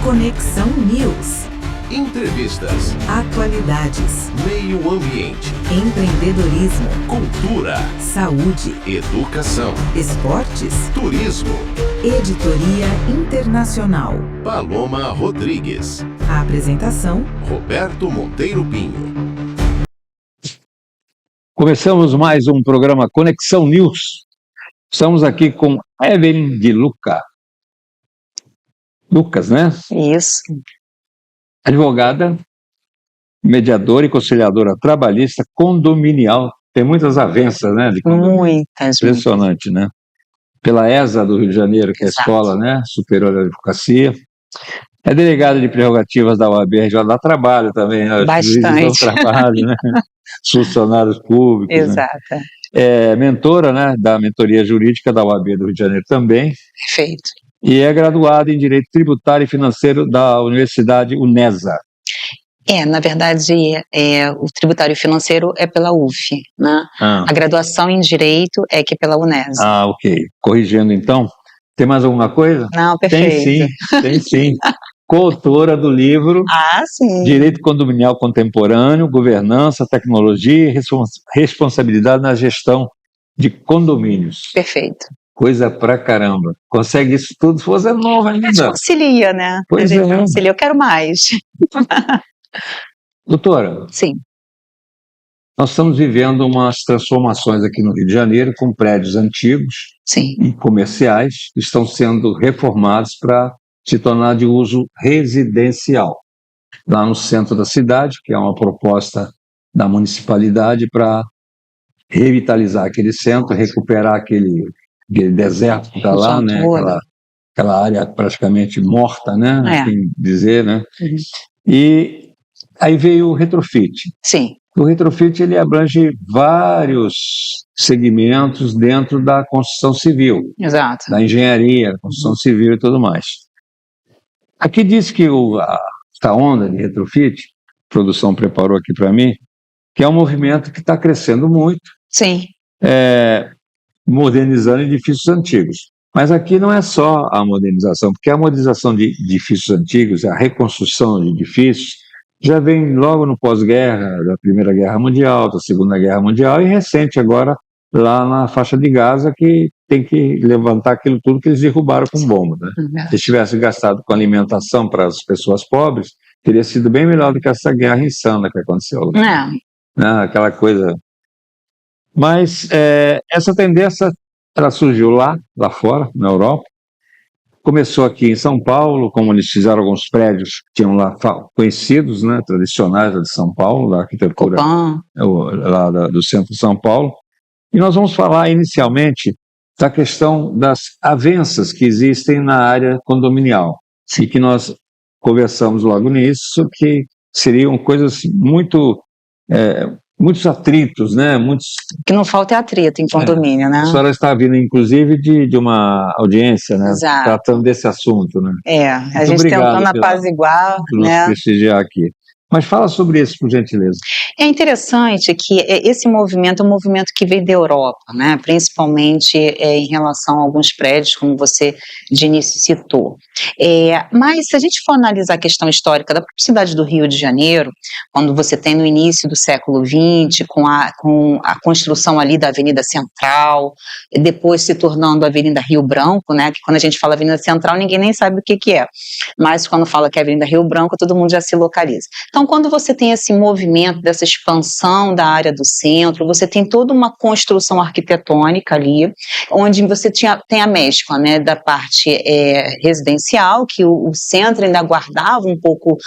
Conexão News. Entrevistas, Atualidades, meio ambiente, empreendedorismo, cultura, saúde, educação, esportes, turismo. editoria internacional. Paloma Rodrigues, A apresentação: Roberto Monteiro Pinho. Começamos mais um programa Conexão News. Estamos aqui com Evelyn de Luca. Lucas, né? Isso. Advogada, mediadora e conciliadora trabalhista condominial. Tem muitas avanças, né? De condomínio. Muitas. Impressionante, né? Pela ESA do Rio de Janeiro, que é a Exato. Escola, né? Superior de Advocacia. É delegada de prerrogativas da OAB-RJ, dá trabalho também, né? Bastante. Juízes dão trabalho, né? Os funcionários públicos, né? Exato. É mentora, né, da mentoria jurídica da OAB do Rio de Janeiro também, Perfeito. e é graduada em Direito Tributário e Financeiro da Universidade UNESA. Na verdade, o tributário financeiro é pela UF, né? A graduação em Direito é que é pela UNESA. Ok. Corrigindo então, tem mais alguma coisa? Não, perfeito. Tem sim. Coautora do livro Sim. Direito Condominial Contemporâneo, Governança, Tecnologia e Responsabilidade na Gestão de Condomínios. Perfeito. Coisa pra caramba. Consegue isso tudo se você é nova A gente ainda. concilia, né? Pois a gente é. concilia, eu quero mais. Doutora, Sim. nós estamos vivendo umas transformações aqui no Rio de Janeiro, com prédios antigos Sim. e comerciais que estão sendo reformados para se tornar de uso residencial. Lá no centro da cidade, que é uma proposta da municipalidade para revitalizar aquele centro, recuperar aquele deserto que está lá, né? Aquela área praticamente morta, né? Assim dizer, né? Uhum. E aí veio o retrofit. Sim. O retrofit ele abrange vários segmentos dentro da construção civil, Exato. da engenharia, construção civil e tudo mais. Aqui diz que essa onda de retrofit, a produção preparou aqui para mim, que é um movimento que está crescendo muito, Sim. modernizando edifícios antigos. Mas aqui não é só a modernização, porque a modernização de edifícios antigos, a reconstrução de edifícios, já vem logo no pós-guerra, da Primeira Guerra Mundial, da Segunda Guerra Mundial, e recente agora, lá na faixa de Gaza, que tem que levantar aquilo tudo que eles derrubaram com bomba, né? Se tivesse gastado com alimentação para as pessoas pobres, teria sido bem melhor do que essa guerra insana que aconteceu lá. Aquela coisa. Mas essa tendência, ela surgiu lá fora, na Europa. Começou aqui em São Paulo, como eles fizeram alguns prédios que tinham lá conhecidos, né, tradicionais de São Paulo, da arquitetura lá do centro de São Paulo. E nós vamos falar inicialmente da questão das avanças que existem na área condominial. E que nós conversamos logo nisso, que seriam coisas muitos atritos, né? Que não falta é atrito em condomínio, né? A senhora está vindo, inclusive, de uma audiência, né? Exato. Tratando desse assunto, né? A gente tentando apaziguar, né? Prestigiar aqui. Mas fala sobre isso, por gentileza. É interessante que esse movimento é um movimento que veio da Europa, né? Principalmente em relação a alguns prédios, como você de início citou. Mas se a gente for analisar a questão histórica da própria cidade do Rio de Janeiro, quando você tem no início do século XX, com a construção ali da Avenida Central, e depois se tornando a Avenida Rio Branco, né? Que quando a gente fala Avenida Central, ninguém nem sabe o que é. Mas quando fala que é Avenida Rio Branco, todo mundo já se localiza. Então, quando você tem esse movimento dessa expansão da área do centro, você tem toda uma construção arquitetônica ali, onde você tem a mescla, né, da parte residencial, que o centro ainda guardava um pouco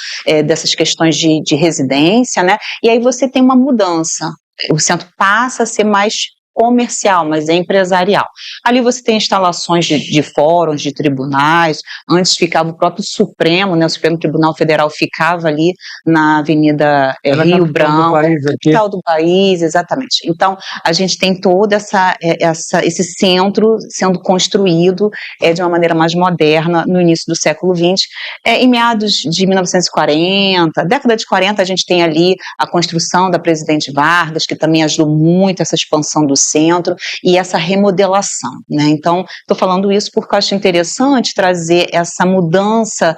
dessas questões de residência, né, e aí você tem uma mudança. O centro passa a ser mais comercial, mas é empresarial. Ali você tem instalações de fóruns, de tribunais. Antes ficava o próprio Supremo, né? O Supremo Tribunal Federal ficava ali na Avenida Rio Branco, capital do país, exatamente. Então, a gente tem todo esse centro sendo construído de uma maneira mais moderna no início do século XX. Em meados de 1940, década de 40, a gente tem ali a construção da Presidente Vargas, que também ajudou muito essa expansão do centro e essa remodelação, né? Então, estou falando isso porque eu acho interessante trazer essa mudança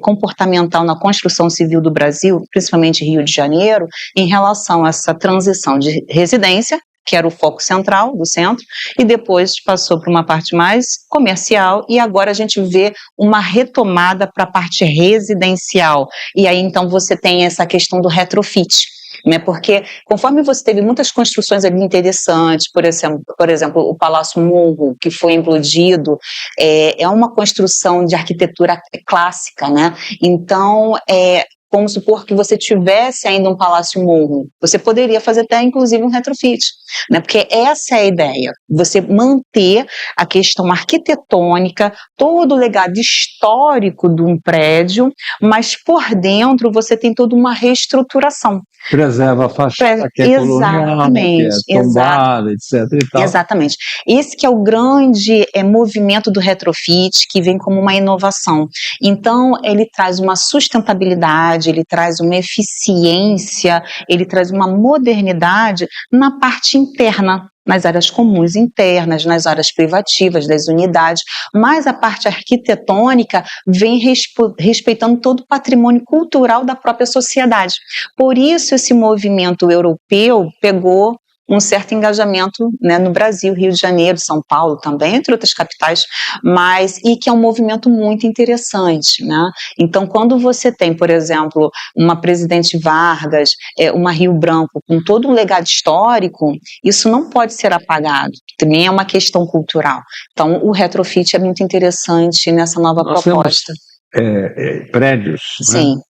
comportamental na construção civil do Brasil, principalmente Rio de Janeiro, em relação a essa transição de residência, que era o foco central do centro, e depois passou para uma parte mais comercial, e agora a gente vê uma retomada para a parte residencial. E aí, então, você tem essa questão do retrofit, né? Porque conforme você teve muitas construções ali interessantes, por exemplo, o Palácio Morro, que foi implodido, é uma construção de arquitetura clássica, né? Então, vamos supor que você tivesse ainda um Palácio Morro, você poderia fazer até, inclusive, um retrofit, né? Porque essa é a ideia, você manter a questão arquitetônica, todo o legado histórico de um prédio, mas por dentro você tem toda uma reestruturação. Preserva a fachada que é colonial, que é tombada, etc. e tal. Exatamente. Esse que é o grande movimento do retrofit, que vem como uma inovação. Então, ele traz uma sustentabilidade, ele traz uma eficiência, ele traz uma modernidade na parte interna, nas áreas comuns internas, nas áreas privativas das unidades, mas a parte arquitetônica vem respeitando todo o patrimônio cultural da própria sociedade. Por isso esse movimento europeu pegou um certo engajamento, né, no Brasil, Rio de Janeiro, São Paulo também, entre outras capitais, e que é um movimento muito interessante, né? Então, quando você tem, por exemplo, uma Presidente Vargas, uma Rio Branco, com todo um legado histórico, isso não pode ser apagado, também é uma questão cultural. Então, o retrofit é muito interessante nessa nova proposta. Prédios, sim, né?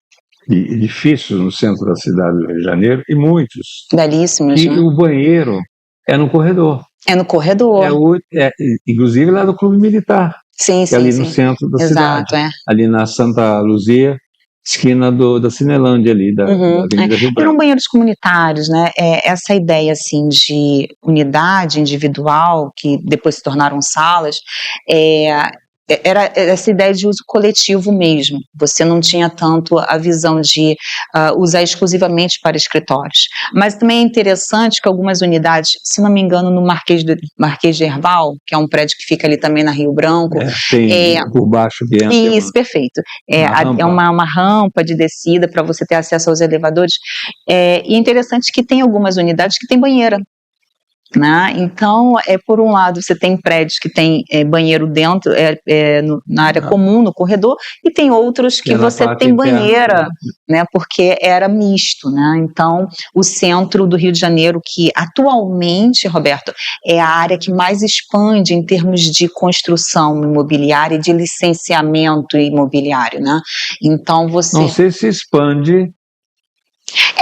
E edifícios no centro da cidade do Rio de Janeiro, e muitos. Belíssimos, E né? o banheiro é no corredor. É no corredor. Inclusive lá do Clube Militar, sim, que é ali no centro da cidade. Ali na Santa Luzia, esquina da Cinelândia ali, da Avenida Rio Branco. Eram banheiros comunitários, né? Essa ideia, assim, de unidade individual, que depois se tornaram salas, era essa ideia de uso coletivo mesmo. Você não tinha tanto a visão de usar exclusivamente para escritórios. Mas também é interessante que algumas unidades, se não me engano, no Marquês de Herval, que é um prédio que fica ali também na Rio Branco. Tem por baixo que entra. Isso, perfeito. É uma rampa de descida para você ter acesso aos elevadores. E é interessante que tem algumas unidades que tem banheira. Né? Então, por um lado, você tem prédios que tem banheiro dentro, na área comum, no corredor, e tem outros que você tem banheira, né? Porque era misto, né? Então, o centro do Rio de Janeiro, que atualmente, Roberto, é a área que mais expande em termos de construção imobiliária e de licenciamento imobiliário, né? Então, você... Não sei se expande...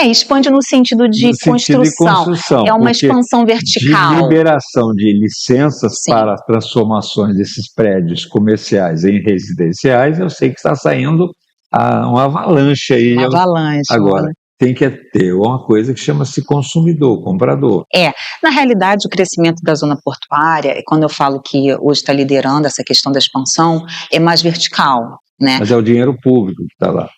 expande no sentido de construção. É uma expansão vertical. De liberação de licenças para as transformações desses prédios comerciais em residenciais, eu sei que está saindo uma avalanche aí. Uma avalanche. Agora, tem que ter uma coisa que chama-se consumidor, comprador. Na realidade, o crescimento da zona portuária, quando eu falo que hoje está liderando essa questão da expansão, é mais vertical. Né? Mas é o dinheiro público que está lá.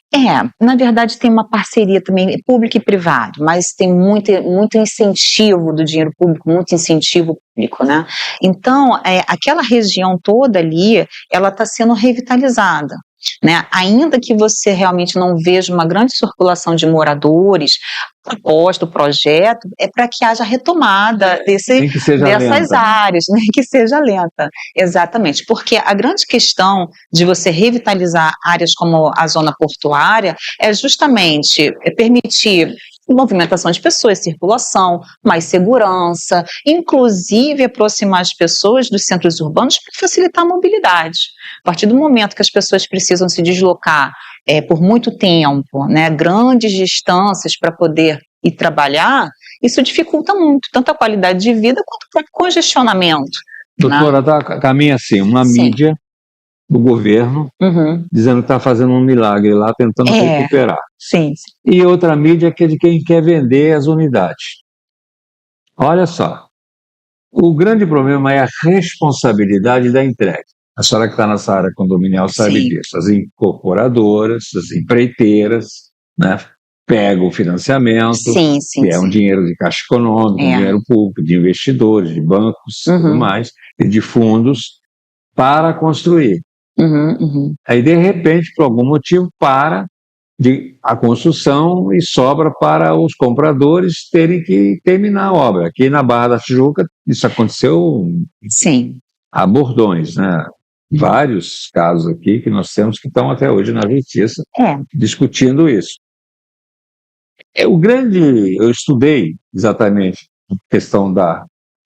Na verdade tem uma parceria também, público e privado, mas tem muito incentivo do dinheiro público, muito incentivo público, né? Então, aquela região toda ali, ela está sendo revitalizada. Né? Ainda que você realmente não veja uma grande circulação de moradores, o projeto é para que haja retomada dessas áreas, nem que seja lenta, exatamente, porque a grande questão de você revitalizar áreas como a zona portuária é justamente permitir movimentação de pessoas, circulação, mais segurança, inclusive aproximar as pessoas dos centros urbanos para facilitar a mobilidade. A partir do momento que as pessoas precisam se deslocar por muito tempo, né, grandes distâncias para poder ir trabalhar, isso dificulta muito, tanto a qualidade de vida quanto o próprio congestionamento. Doutora, caminha assim, uma mídia do governo, dizendo que está fazendo um milagre lá, tentando recuperar. Sim. E outra mídia que é de quem quer vender as unidades. Olha só, o grande problema é a responsabilidade da entrega. A senhora que está nessa área condominial sabe disso. As incorporadoras, as empreiteiras, né, pega o financiamento, Sim, sim, que é um sim. dinheiro de caixa econômica, um É. dinheiro público, de investidores, de bancos, tudo Uhum. mais, e de fundos para construir. Uhum, uhum. Aí, de repente, por algum motivo, para a construção e sobra para os compradores terem que terminar a obra. Aqui na Barra da Tijuca, isso aconteceu Sim. a bordões, né? Vários casos aqui que nós temos que estão até hoje na justiça É. discutindo isso. Eu estudei exatamente a questão da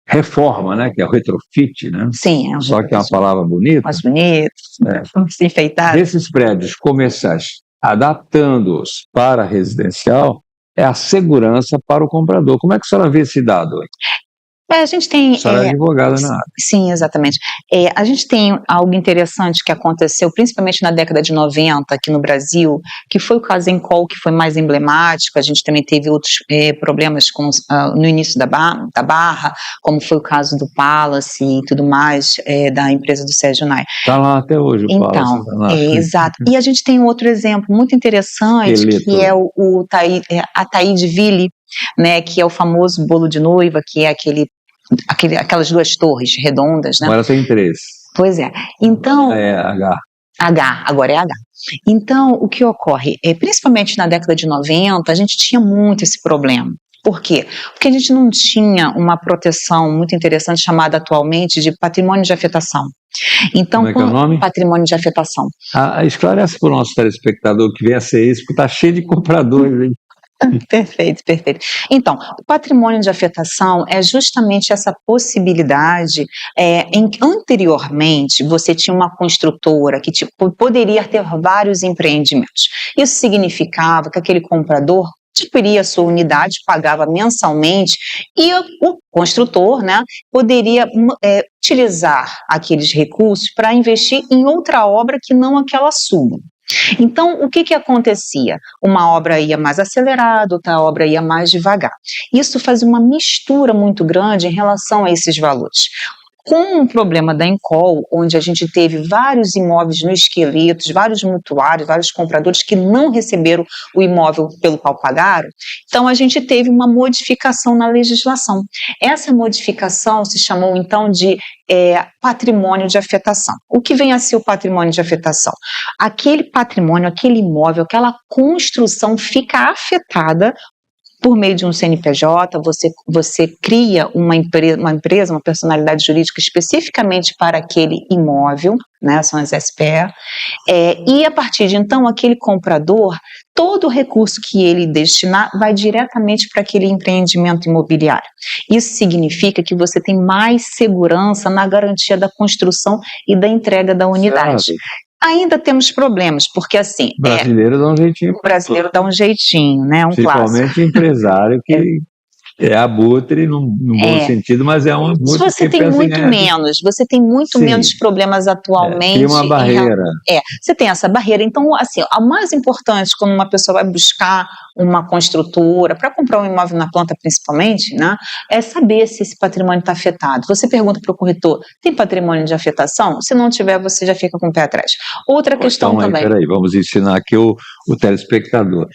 reforma, né? Que é o retrofit, né? Sim, é um Só que é uma palavra bonita. mais bonito, enfeitado. Desses prédios comerciais, adaptando-os para residencial, é a segurança para o comprador. Como é que a senhora vê esse dado? A gente tem. A senhora é advogada na área. Sim, exatamente. A gente tem algo interessante que aconteceu, principalmente na década de 90 aqui no Brasil, que foi o caso Encol, que foi mais emblemático. A gente também teve outros problemas no início da Barra, como foi o caso do Palace e tudo mais, da empresa do Sérgio Nai. Está lá até hoje o Então, Palace. Tá lá. exato. E a gente tem um outro exemplo muito interessante, Esqueleto. que é a Taíde-Ville, né, que é o famoso bolo de noiva, que é aquelas duas torres redondas, né? Agora tem 3. Pois é. Então, É H. Agora é H. Então, o que ocorre? Principalmente na década de 90, a gente tinha muito esse problema. Por quê? Porque a gente não tinha uma proteção muito interessante chamada atualmente de patrimônio de afetação. Então, Como é que é o nome? Patrimônio de afetação. Esclarece para o nosso telespectador que vem a ser isso, porque está cheio de compradores, hein? Perfeito, perfeito. Então, o patrimônio de afetação é justamente essa possibilidade em que anteriormente você tinha uma construtora que poderia ter vários empreendimentos. Isso significava que aquele comprador adquiria a sua unidade, pagava mensalmente e o construtor, né, poderia utilizar aqueles recursos para investir em outra obra que não aquela sua. Então, o que acontecia? Uma obra ia mais acelerada, outra obra ia mais devagar. Isso fazia uma mistura muito grande em relação a esses valores. Com o problema da Encol, onde a gente teve vários imóveis no esqueleto, vários mutuários, vários compradores que não receberam o imóvel pelo qual pagaram, então a gente teve uma modificação na legislação. Essa modificação se chamou então de patrimônio de afetação. O que vem a ser o patrimônio de afetação? Aquele patrimônio, aquele imóvel, aquela construção fica afetada por meio de um CNPJ, você cria uma empresa, uma personalidade jurídica especificamente para aquele imóvel, né, são as SPE, e a partir de então, aquele comprador, todo o recurso que ele destinar vai diretamente para aquele empreendimento imobiliário. Isso significa que você tem mais segurança na garantia da construção e da entrega da unidade. Certo. Ainda temos problemas, porque assim... O brasileiro dá um jeitinho. O brasileiro dá um jeitinho, né? Um Principalmente clássico. empresário que é abutre num bom sentido, mas é um abutre você que tem pensa muito menos, você tem muito Sim. menos problemas atualmente. Tem uma barreira. Você tem essa barreira. Então, assim, o mais importante quando uma pessoa vai buscar uma construtora, para comprar um imóvel na planta principalmente, né, é saber se esse patrimônio está afetado. Você pergunta para o corretor, tem patrimônio de afetação? Se não tiver, você já fica com o pé atrás. Outra questão Então, também. Peraí, vamos ensinar aqui o telespectador.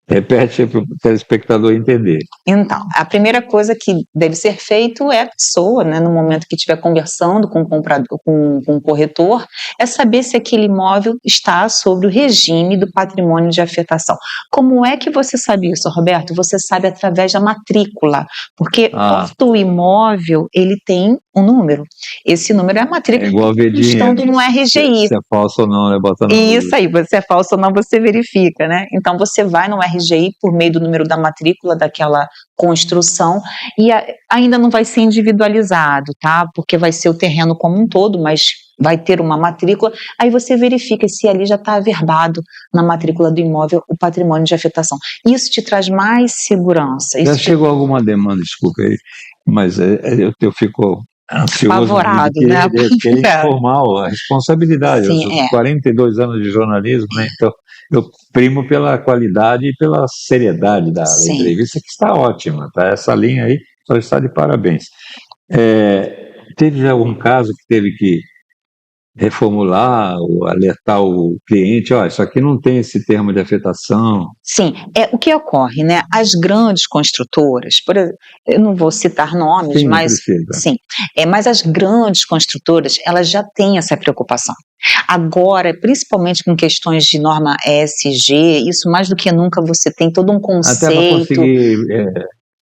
Repete para o telespectador entender. Então, a primeira coisa que deve ser feito é a pessoa, né, no momento que estiver conversando com o comprador, com o corretor, é saber se aquele imóvel está sobre o regime do patrimônio de afetação. Como é que você sabe isso, Roberto? Você sabe através da matrícula, porque todo imóvel, ele tem um número. Esse número é a matrícula. É igual ver dinheiro. Estando no RGI. Se é falso ou não, né? Isso aí, você é falso ou não, você verifica, né? Então, você vai no RGI por meio do número da matrícula daquela construção e ainda não vai ser individualizado, tá? Porque vai ser o terreno como um todo, mas vai ter uma matrícula, aí você verifica se ali já está averbado na matrícula do imóvel o patrimônio de afetação. Isso te traz mais segurança. Já chegou alguma demanda, desculpa aí, mas eu fico ansioso, apavorado, que, né? Que é informal, a responsabilidade. Sim, eu sou 42 anos de jornalismo, né? Então eu primo pela qualidade e pela seriedade da entrevista, que está ótima, tá? Essa linha aí só está de parabéns. Teve já algum caso que teve que reformular, ou alertar o cliente, ó, isso aqui não tem esse termo de afetação. Sim, o que ocorre, né? As grandes construtoras, por exemplo, eu não vou citar nomes, Sim, não mas precisa. sim, mas as grandes construtoras, elas já têm essa preocupação. Agora, principalmente com questões de norma ESG, isso mais do que nunca você tem todo um Até para conceito, conseguir capital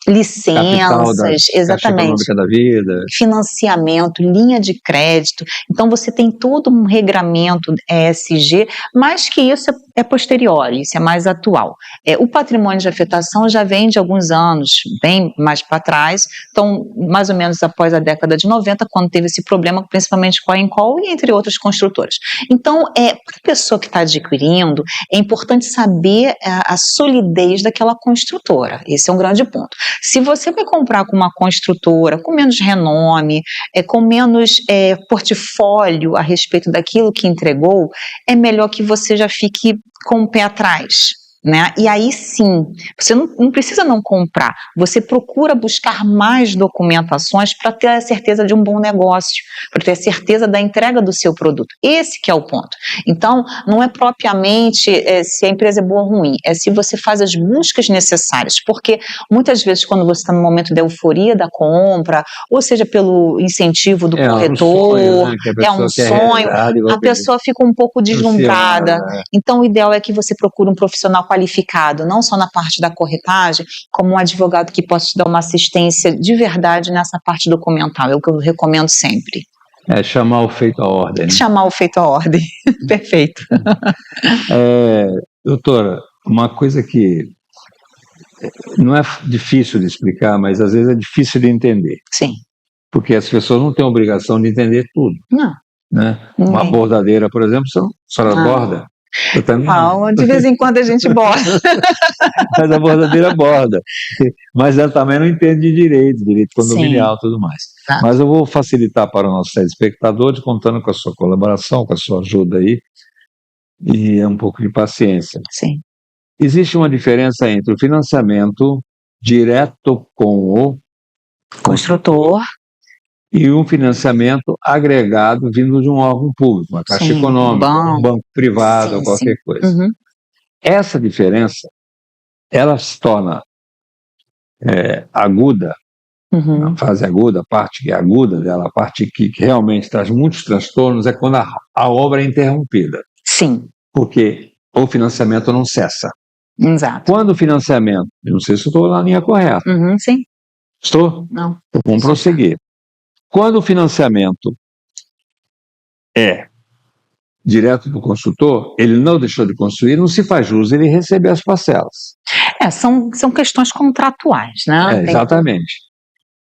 da licenças, Caixa exatamente, Econômica da Vida. financiamento, linha de crédito. Então você tem todo um regramento ESG, mas que isso é posterior, isso é mais atual. O patrimônio de afetação já vem de alguns anos, bem mais para trás, então mais ou menos após a década de 90, quando teve esse problema, principalmente com a Encol e entre outras construtoras. Então, para a pessoa que está adquirindo, é importante saber a solidez daquela construtora, esse é um grande ponto. Se você vai comprar com uma construtora com menos renome, com menos portfólio a respeito daquilo que entregou, é melhor que você já fique com o pé atrás, né? E aí sim, você não precisa não comprar, você procura buscar mais documentações para ter a certeza de um bom negócio, para ter a certeza da entrega do seu produto. Esse que é o ponto. Então, não é propriamente se a empresa é boa ou ruim, é se você faz as buscas necessárias, porque muitas vezes quando você está no momento da euforia da compra, ou seja, pelo incentivo do corretor, um sonho, né, que a pessoa quer realizar, a pessoa fica um pouco deslumbrada. né? Então, o ideal é que você procure um profissional qualificado, não só na parte da corretagem, como um advogado que possa te dar uma assistência de verdade nessa parte documental, é o que eu recomendo sempre. Chamar o feito à ordem. Né? Chamar o feito à ordem, perfeito. Doutora, uma coisa que não é difícil de explicar, mas às vezes é difícil de entender. Sim. Porque as pessoas não têm obrigação de entender tudo. Não. Né? Uma bordadeira, por exemplo, a senhora borda. Eu também não. De vez em quando a gente borda. Mas a bordadeira borda. Mas ela também não entende de direito condominial e tudo mais. Tá. Mas eu vou facilitar para os nossos telespectadores, contando com a sua colaboração, com a sua ajuda aí, e um pouco de paciência. Sim. Existe uma diferença entre o financiamento direto com o construtor e um financiamento agregado vindo de um órgão público, uma caixa econômica, um banco privado, qualquer coisa. Uhum. Essa diferença, ela se torna aguda, na fase aguda, a parte que é aguda dela, a parte que realmente traz muitos transtornos, é quando a obra é interrompida. Sim. Porque o financiamento não cessa. Exato. Quando o financiamento, eu não sei se eu estou na linha correta. Sim. Estou? Não. Vamos prosseguir. Quando o financiamento é direto do construtor, ele não deixou de construir, não se faz jus ele receber as parcelas. São questões contratuais, né? Exatamente.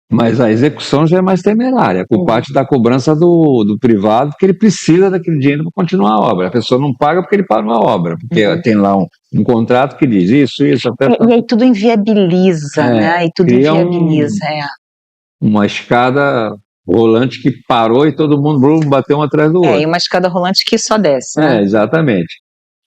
Mas a execução já é mais temerária, por parte da cobrança do privado, que ele precisa daquele dinheiro para continuar a obra. A pessoa não paga porque ele parou a obra, porque tem lá um contrato que diz isso, até... E aí tudo inviabiliza, né? E tudo inviabiliza, uma escada rolante que parou e todo mundo bateu um atrás do outro. E uma escada rolante que só desce, né? Exatamente.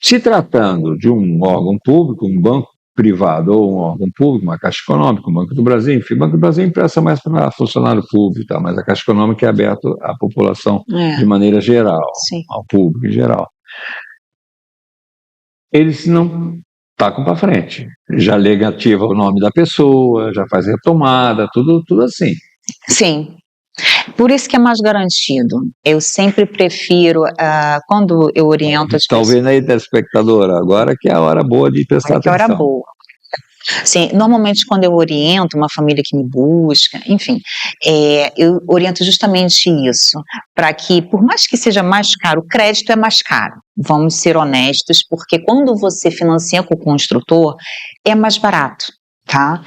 Se tratando de um órgão público, um banco privado ou um órgão público, uma Caixa Econômica, o Banco do Brasil, enfim, o Banco do Brasil empresta mais para funcionário público, tá? Mas a Caixa Econômica é aberta à população de maneira geral, ao público em geral. Eles não tacam para frente, já negativa o nome da pessoa, já faz retomada, tudo assim. Sim. Por isso que é mais garantido. Eu sempre prefiro, quando eu oriento as pessoas... Está ouvindo aí, telespectadora? Agora que é a hora boa de prestar atenção. Agora que é a hora boa. Sim, normalmente quando eu oriento uma família que me busca, enfim, eu oriento justamente isso, para que, por mais que seja mais caro, o crédito é mais caro, vamos ser honestos, porque quando você financia com o construtor, é mais barato, tá?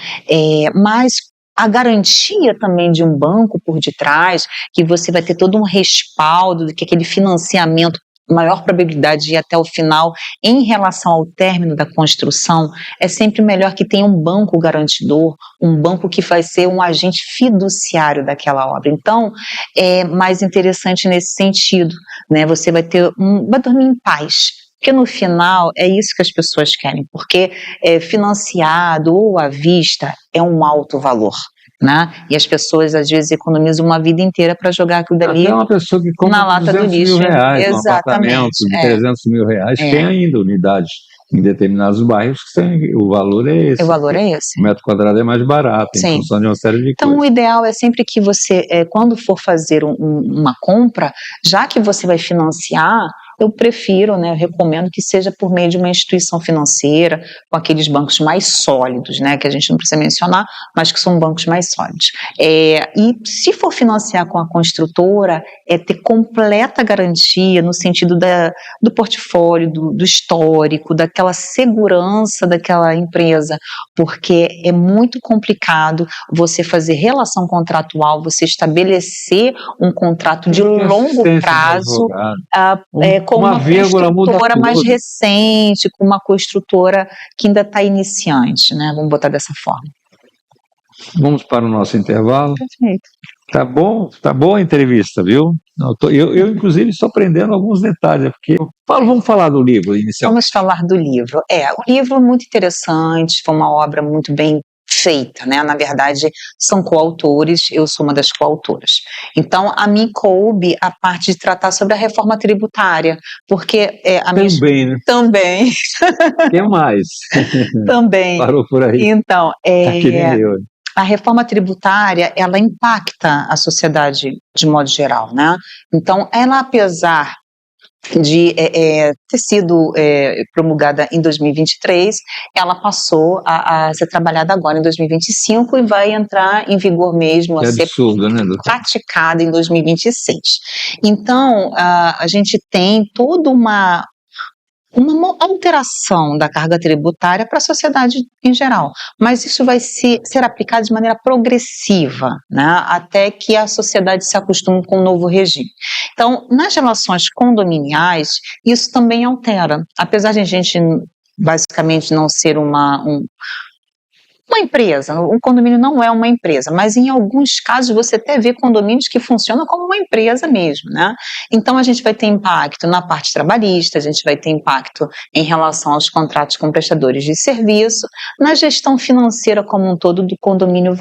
Mas a garantia também de um banco por detrás, que você vai ter todo um respaldo, de que aquele financiamento, maior probabilidade de ir até o final em relação ao término da construção, é sempre melhor que tenha um banco garantidor, um banco que vai ser um agente fiduciário daquela obra. Então, é mais interessante nesse sentido, né? Você vai dormir em paz. Porque no final é isso que as pessoas querem, porque financiado ou à vista é um alto valor, né? E as pessoas às vezes economizam uma vida inteira para jogar aquilo dali Até uma pessoa que compra na lata do 200 mil lixo. reais, um Exatamente. apartamento de 300 mil reais, tem ainda unidades em determinados bairros que o valor é esse. O valor é esse. O metro quadrado é mais barato, em Sim. função de uma série de Então, coisas. o ideal é sempre que você, quando for fazer uma compra, já que você vai financiar, eu prefiro, né, eu recomendo que seja por meio de uma instituição financeira, com aqueles bancos mais sólidos, né, que a gente não precisa mencionar, mas que são bancos mais sólidos. E se for financiar com a construtora, é ter completa garantia no sentido do portfólio, do histórico, daquela segurança daquela empresa, porque é muito complicado você fazer relação contratual, você estabelecer um contrato de longo prazo com uma construtora mais recente, com uma construtora que ainda está iniciante, né? Vamos botar dessa forma. Vamos para o nosso intervalo. Perfeito. Tá bom, tá boa a entrevista, viu? Eu inclusive, estou aprendendo alguns detalhes, porque vamos falar do livro inicialmente. Vamos falar do livro. O livro é muito interessante, foi uma obra muito bem feita, né? Na verdade, são coautores, eu sou uma das coautoras. Então, a mim coube a parte de tratar sobre a reforma tributária, porque Também, né? Também. O que mais? Também. Parou por aí. Então, que nem eu. A reforma tributária, ela impacta a sociedade de modo geral, né? Então, ela, apesar de ter sido promulgada em 2023, ela passou a ser trabalhada agora em 2025 e vai entrar em vigor mesmo, a ser praticada em 2026. Então, a gente tem toda uma alteração da carga tributária para a sociedade em geral, mas isso vai ser aplicado de maneira progressiva, né, até que a sociedade se acostume com o novo regime. Então, nas relações condominiais, isso também altera, apesar de a gente basicamente não ser uma empresa, um condomínio não é uma empresa, mas em alguns casos você até vê condomínios que funcionam como uma empresa mesmo, né? Então a gente vai ter impacto na parte trabalhista, a gente vai ter impacto em relação aos contratos com prestadores de serviço, na gestão financeira como um todo do condomínio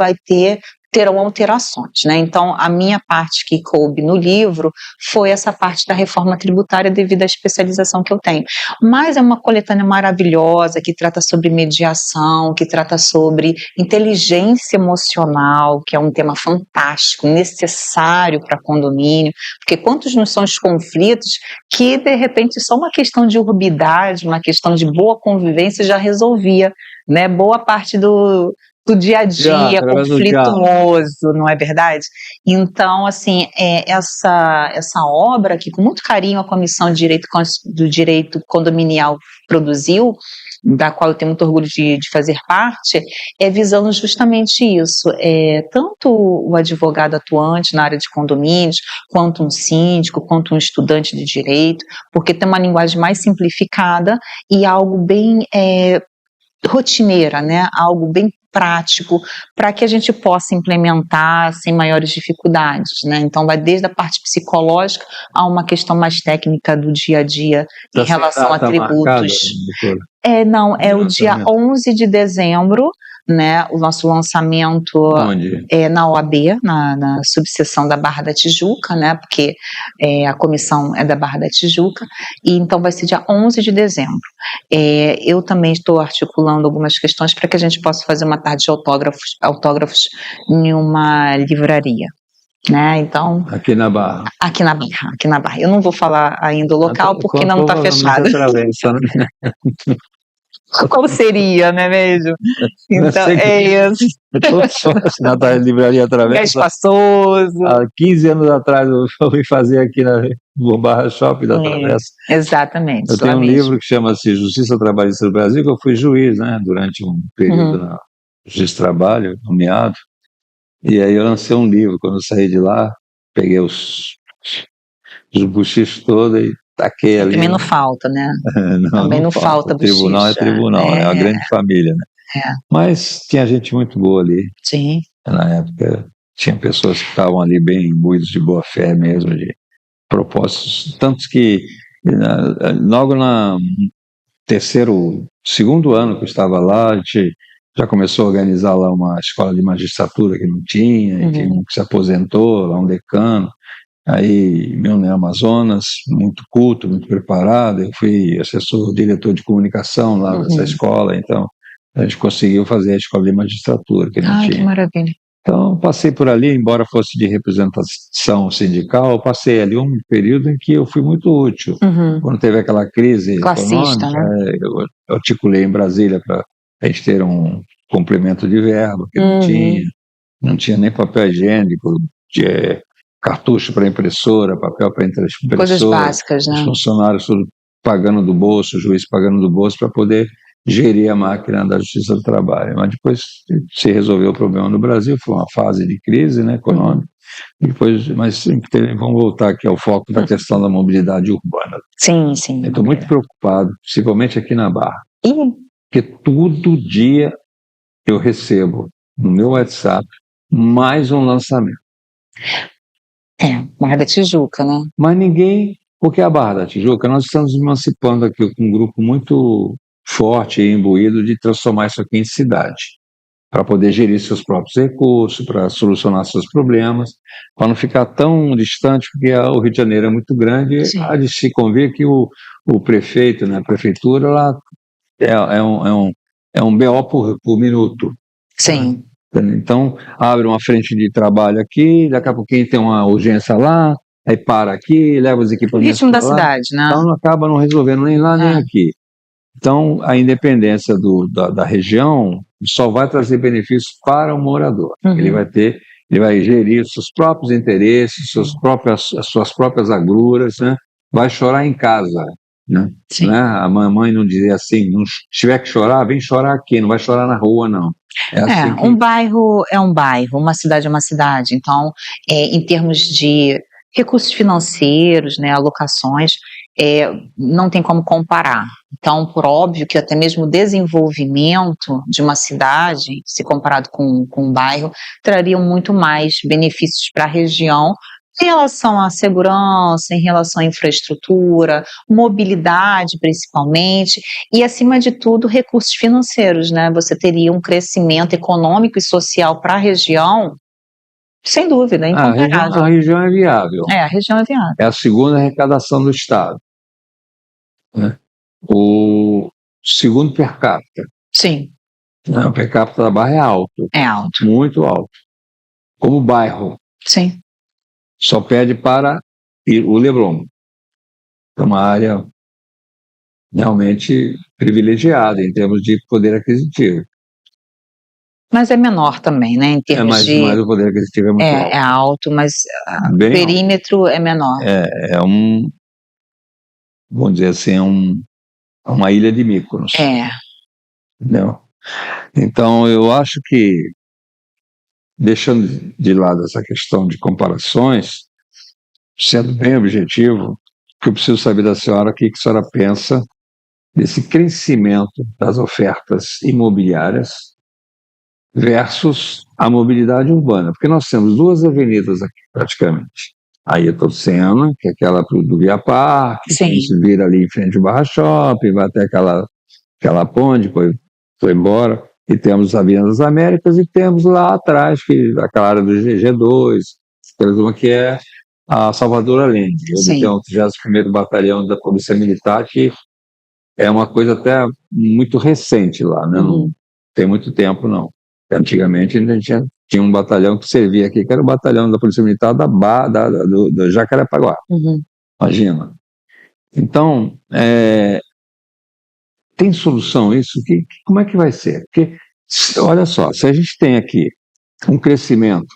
terão alterações, né? Então, a minha parte que coube no livro foi essa parte da reforma tributária devido à especialização que eu tenho. Mas é uma coletânea maravilhosa que trata sobre mediação, que trata sobre inteligência emocional, que é um tema fantástico, necessário para condomínio, porque quantos não são os conflitos que, de repente, só uma questão de urbidade, uma questão de boa convivência já resolvia, né? Boa parte do dia a dia, conflituoso, não é verdade? Então, assim, essa obra que com muito carinho a Comissão do Direito Condominial produziu, da qual eu tenho muito orgulho de fazer parte, visando justamente isso, tanto o advogado atuante na área de condomínios, quanto um síndico, quanto um estudante de direito, porque tem uma linguagem mais simplificada e algo bem rotineira, né? Algo bem prático, para que a gente possa implementar sem maiores dificuldades, né? Então vai desde a parte psicológica a uma questão mais técnica do dia a dia em relação a tributos. Não, é o dia 11 de dezembro, né, o nosso lançamento é na OAB, na subseção da Barra da Tijuca, né, porque a comissão é da Barra da Tijuca, e então vai ser dia 11 de dezembro. Eu também estou articulando algumas questões para que a gente possa fazer uma tarde de autógrafos em uma livraria. Né, então, aqui na Barra. Aqui na Barra. Eu não vou falar ainda o local porque ainda não está fechado. Qual seria, não é mesmo? Então, isso. Na livraria Travessa. É espaçoso. Há 15 anos atrás eu fui fazer aqui na Barra Shopping da Travessa. Exatamente. Eu tenho um livro que chama-se Justiça Trabalhista do Brasil, que eu fui juiz, né, durante um período na Justiça do Trabalho, nomeado. E aí eu lancei um livro. Quando eu saí de lá, peguei os buchichos todos e taquei ali. Também não falta, né? Também não falta buchicho. Tribunal é tribunal, é uma grande família, né? Mas tinha gente muito boa ali. Sim. Na época tinha pessoas que estavam ali bem imbuídos de boa fé mesmo, de propósitos, tantos que logo segundo ano que eu estava lá, a gente já começou a organizar lá uma escola de magistratura que não tinha, e tinha um que se aposentou, lá um decano. Aí, meu, no Amazonas, muito culto, muito preparado, eu fui assessor, diretor de comunicação lá dessa escola, então a gente conseguiu fazer a escola de magistratura que não Ai, que tinha. maravilha. Então, passei por ali, embora fosse de representação sindical, passei ali um período em que eu fui muito útil. Quando teve aquela crise Classista, econômica, eu articulei em Brasília para a gente ter um complemento de verba, que não tinha nem papel higiênico, cartucho para impressora, papel para impressora. Coisas básicas, né? Os funcionários tudo pagando do bolso, o juiz pagando do bolso para poder gerir a máquina da Justiça do Trabalho. Mas depois se resolveu o problema no Brasil, foi uma fase de crise, né, econômica. Depois, mas vamos voltar aqui ao foco da questão da mobilidade urbana. Sim, sim. Eu estou muito preocupado, principalmente aqui na Barra, E porque todo dia eu recebo no meu WhatsApp mais um lançamento. Barra da Tijuca, né? Mas ninguém, porque a Barra da Tijuca, nós estamos emancipando aqui com um grupo muito forte e imbuído de transformar isso aqui em cidade, para poder gerir seus próprios recursos, para solucionar seus problemas, para não ficar tão distante, porque o Rio de Janeiro é muito grande. Sim. Há de se convir que o prefeito, né, a prefeitura, lá é um BO por minuto. Sim. Então, abre uma frente de trabalho aqui, daqui a pouquinho tem uma urgência lá, aí para aqui, leva os O equipamentos ritmo da pra lá. cidade, né? Então, acaba não resolvendo nem lá, nem aqui. Então, a independência da região só vai trazer benefícios para o morador. Ele vai gerir seus próprios interesses, as suas próprias agruras, né? Vai chorar em casa, né? Sim. Né? A mamãe não dizia assim, se tiver que chorar, vem chorar aqui, não vai chorar na rua, não. Assim que... Um bairro é um bairro, uma cidade é uma cidade. Então, em termos de recursos financeiros, né, alocações, não tem como comparar. Então, por óbvio que até mesmo o desenvolvimento de uma cidade, se comparado com um bairro, trariam muito mais benefícios para a região em relação à segurança, em relação à infraestrutura, mobilidade principalmente, e acima de tudo recursos financeiros, né? Você teria um crescimento econômico e social para a região, sem dúvida, incomparável. A região é viável. A região é viável. É a segunda arrecadação do Estado, né? O segundo per capita. Sim. O per capita da Barra é alto. É alto. Muito alto. Como bairro. Sim. Só pede para o Leblon. É uma área realmente privilegiada em termos de poder aquisitivo. Mas é menor também, né? Em termos mas o poder aquisitivo é muito alto. É alto, mas o perímetro é menor. Vamos dizer assim, uma ilha de Mykonos. Entendeu? Então, eu acho que, deixando de lado essa questão de comparações, sendo bem objetivo, que eu preciso saber da senhora o que a senhora pensa desse crescimento das ofertas imobiliárias versus a mobilidade urbana, porque nós temos duas avenidas aqui, praticamente. A Ayrton Senna, que é aquela do Via Parque, que se vira ali em frente ao Barra Shopping, vai até aquela ponte, depois foi embora, e temos a Avenida das Américas, e temos lá atrás, aquela área do GG2, temos uma que é a Salvador Allende, onde tem o 31º Batalhão da Polícia Militar, que é uma coisa até muito recente lá, né? Não tem muito tempo, não. Antigamente a gente tinha um batalhão que servia aqui, que era o batalhão da Polícia Militar do Jacarepaguá. Imagina. Então, tem solução isso? Como é que vai ser? Porque, olha só, se a gente tem aqui um crescimento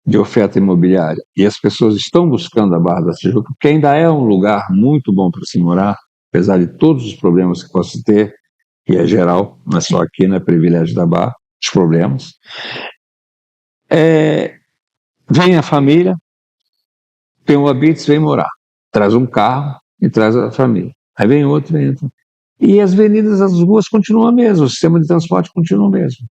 de oferta imobiliária e as pessoas estão buscando a Barra da Tijuca, porque ainda é um lugar muito bom para se morar, apesar de todos os problemas que possa ter, que é geral, não é só aqui, não é privilégio da Barra, os problemas. Vem a família, tem um Habits, vem morar, traz um carro e traz a família. Aí vem outro, e as avenidas, as ruas continuam a mesma, o sistema de transporte continua o mesmo.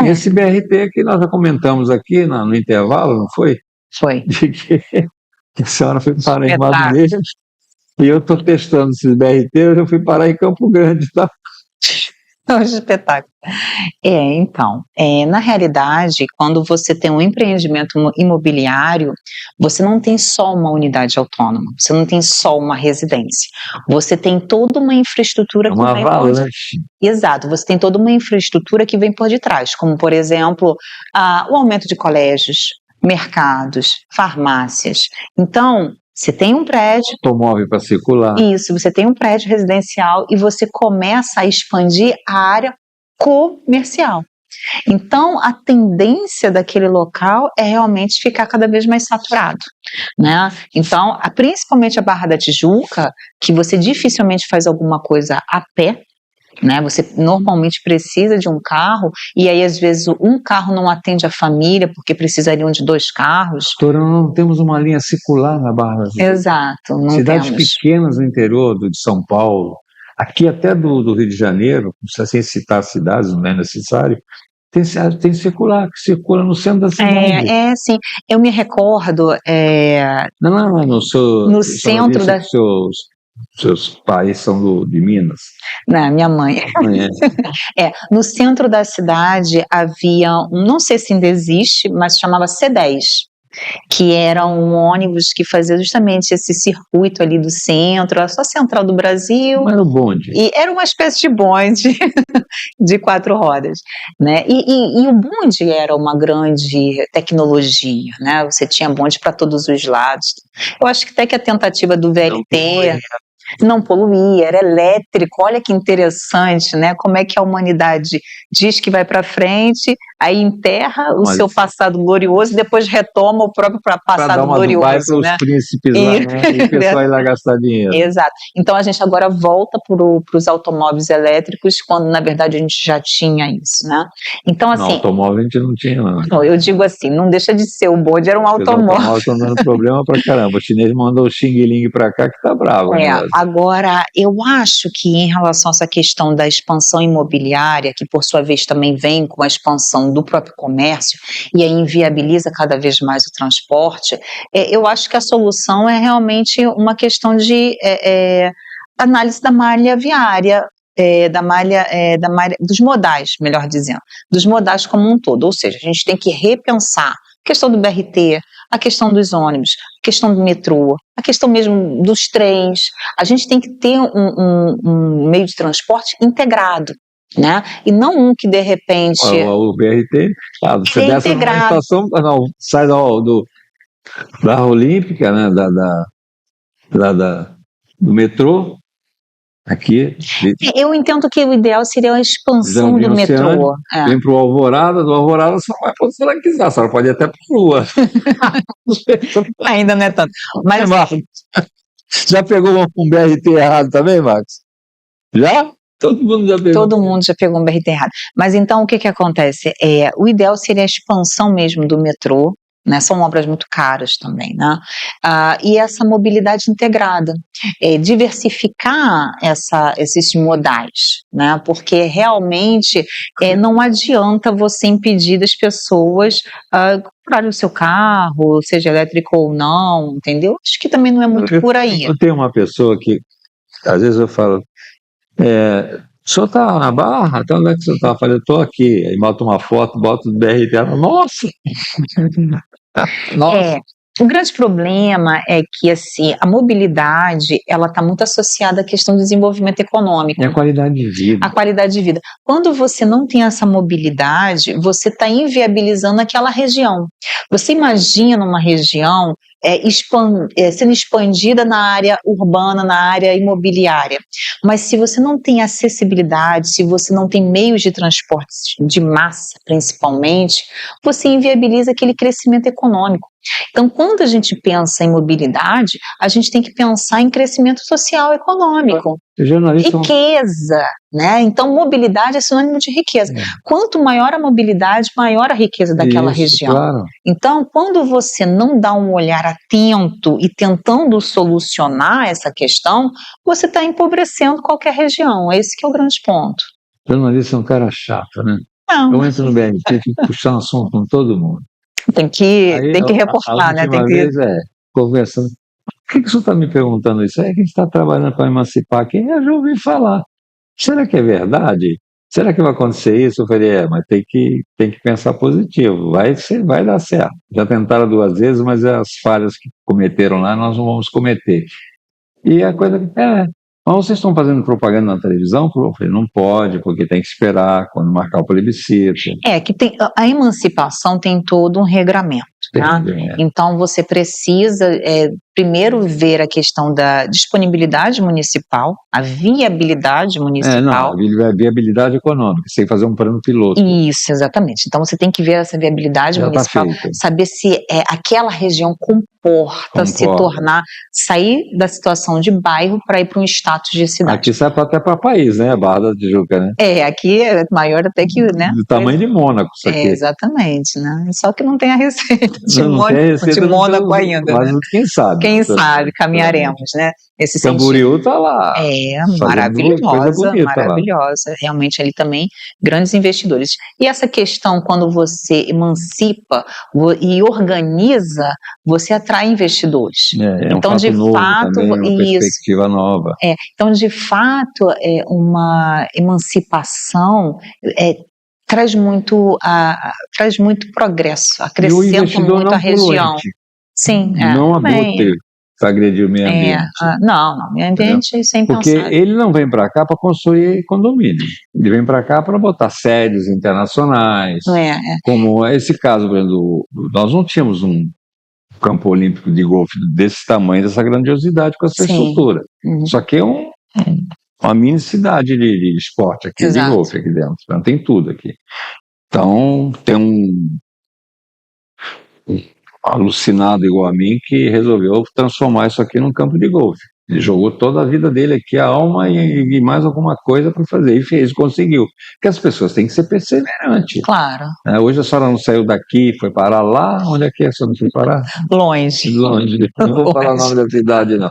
E esse BRT que nós já comentamos aqui no intervalo, não foi? Foi. De que a senhora foi parar em Madeiras, e eu estou testando esses BRT, eu já fui parar em Campo Grande, tá? Um espetáculo. Então, na realidade, quando você tem um empreendimento imobiliário, você não tem só uma unidade autônoma, você não tem só uma residência, você tem toda uma infraestrutura É que uma vem por avalanche. Exato, você tem toda uma infraestrutura que vem por detrás, como, por exemplo, o aumento de colégios, mercados, farmácias. Então, você tem um prédio, Automóvel para circular. isso, você tem um prédio residencial e você começa a expandir a área comercial. Então, a tendência daquele local é realmente ficar cada vez mais saturado, né? Então, principalmente a Barra da Tijuca, que você dificilmente faz alguma coisa a pé, né? Você normalmente precisa de um carro, e aí às vezes um carro não atende a família, porque precisariam de 2 carros. Doutora, não temos uma linha circular na Barra da Tijuca. Exato, não Cidades temos. pequenas no interior de São Paulo, aqui até do Rio de Janeiro, sem citar cidades, não é necessário, tem circular, que circula no centro da cidade. Sim, eu me recordo, Não, no no centro da... Seus pais são de Minas. Não, minha mãe. No centro da cidade havia não sei se ainda existe, mas chamava C10, que era um ônibus que fazia justamente esse circuito ali do centro, a só central do Brasil. Não era o bonde. E era uma espécie de bonde de 4 rodas, né? E o bonde era uma grande tecnologia, né? Você tinha bonde para todos os lados. Eu acho que até que a tentativa do VLT não poluía, era elétrico. Olha que interessante, né? Como é que a humanidade diz que vai para frente, aí enterra o seu passado glorioso e depois retoma o próprio passado glorioso, vai para os príncipes lá, né? E o pessoal ir lá gastar dinheiro. Exato. Então a gente agora volta para os automóveis elétricos, quando na verdade a gente já tinha isso, né? Então assim... No automóvel a gente não tinha, não. Eu digo assim, não deixa de ser, o bonde era um automóvel. Os automóveis estão dando problema pra caramba. O chinês mandou o Xing Ling pra cá que tá bravo. Agora, eu acho que em relação a essa questão da expansão imobiliária, que por sua vez também vem com a expansão do próprio comércio, e aí inviabiliza cada vez mais o transporte, eu acho que a solução é realmente uma questão de análise da malha viária, dos modais, melhor dizendo, dos modais como um todo. Ou seja, a gente tem que repensar a questão do BRT, a questão dos ônibus, a questão do metrô, a questão mesmo dos trens. A gente tem que ter um meio de transporte integrado, né? E não um que de repente... O BRT, você desce numa estação, sai da Olímpica, né? Do metrô, aqui. Eu entendo que o ideal seria a expansão do metrô. Vem para o Alvorada, do Alvorada você vai para onde você quiser, a senhora pode ir até para a Lua. Ainda não é tanto. Mas já pegou um BRT errado também, Max? Já? Todo mundo já pegou. Todo mundo já pegou um BRT errado. Mas então o que acontece? O ideal seria a expansão mesmo do metrô, né? São obras muito caras também, né? E essa mobilidade integrada, diversificar esses modais, né? Porque realmente não adianta você impedir das pessoas comprarem o seu carro, seja elétrico ou não, entendeu? Acho que também não é muito por aí. Eu tenho uma pessoa que, às vezes eu falo, o senhor está na Barra? Então onde é que o senhor está? Eu falei, eu estou aqui. Aí bota uma foto, bota o BRT. Ela, nossa! Nossa! O grande problema é que assim, a mobilidade ela está muito associada à questão do desenvolvimento econômico. E a qualidade de vida. A qualidade de vida. Quando você não tem essa mobilidade, você está inviabilizando aquela região. Você imagina uma região sendo expandida na área urbana, na área imobiliária. Mas se você não tem acessibilidade, se você não tem meios de transporte de massa, principalmente, você inviabiliza aquele crescimento econômico. Então, quando a gente pensa em mobilidade, a gente tem que pensar em crescimento social e econômico. Riqueza, né? Então, mobilidade é sinônimo de riqueza. Quanto maior a mobilidade, maior a riqueza daquela região. Claro. Então, quando você não dá um olhar atento e tentando solucionar essa questão, você está empobrecendo qualquer região. Esse que é o grande ponto. O jornalista é um cara chato, né? Não. Eu entro no BRT, tem que puxar um assunto com todo mundo. Tem que reportar, né? Tem que... conversando. Por que o senhor está me perguntando isso? É que a gente está trabalhando para emancipar quem? Eu já ouvi falar. Será que é verdade? será que vai acontecer isso? Eu falei, mas tem que pensar positivo, vai dar certo. Já tentaram 2 vezes, mas as falhas que cometeram lá, nós não vamos cometer. E a coisa, mas vocês estão fazendo propaganda na televisão? Eu falei, não pode, porque tem que esperar quando marcar o plebiscito. Que a emancipação tem todo um regramento, tá? Então você precisa primeiro ver a questão da disponibilidade municipal, a viabilidade municipal. A viabilidade econômica, você tem que fazer um plano piloto. Isso, exatamente. Então você tem que ver essa viabilidade municipal, saber se aquela região comporta se tornar, sair da situação de bairro para ir para um status de cidade. Aqui sai até para país, né? A Barra da Tijuca, né? Aqui é maior até que, né? Do tamanho de Mônaco, isso aqui. Exatamente, né? Só que não tem a receita de Mônaco ainda. Mas né? quem sabe? Quem sabe, caminharemos, né? Esse Camboriú está lá. Maravilhosa. Realmente ali também, grandes investidores. E essa questão, quando você emancipa e organiza, você atrai investidores. Então, de fato, também, uma perspectiva nova. Então, de fato, uma emancipação traz muito progresso, acrescenta muito a região. Sim, não abutre para agredir o meio ambiente. Meio ambiente é sem porque pensar. Ele não vem para cá para construir condomínio, ele vem para cá para botar séries internacionais, como esse caso, por exemplo, nós não tínhamos um campo olímpico de golfe desse tamanho, dessa grandiosidade com essa estrutura, só que é uma mini cidade de esporte aqui, de golfe aqui dentro, então, tem tudo aqui. Então tem um alucinado igual a mim que resolveu transformar isso aqui num campo de golfe. Ele jogou toda a vida dele aqui, a alma e mais alguma coisa para fazer, e fez, conseguiu. Porque as pessoas têm que ser perseverantes. Claro. Hoje a senhora não saiu daqui, foi parar lá, onde é que a senhora não foi parar? Longe. Não vou falar o nome da cidade, não.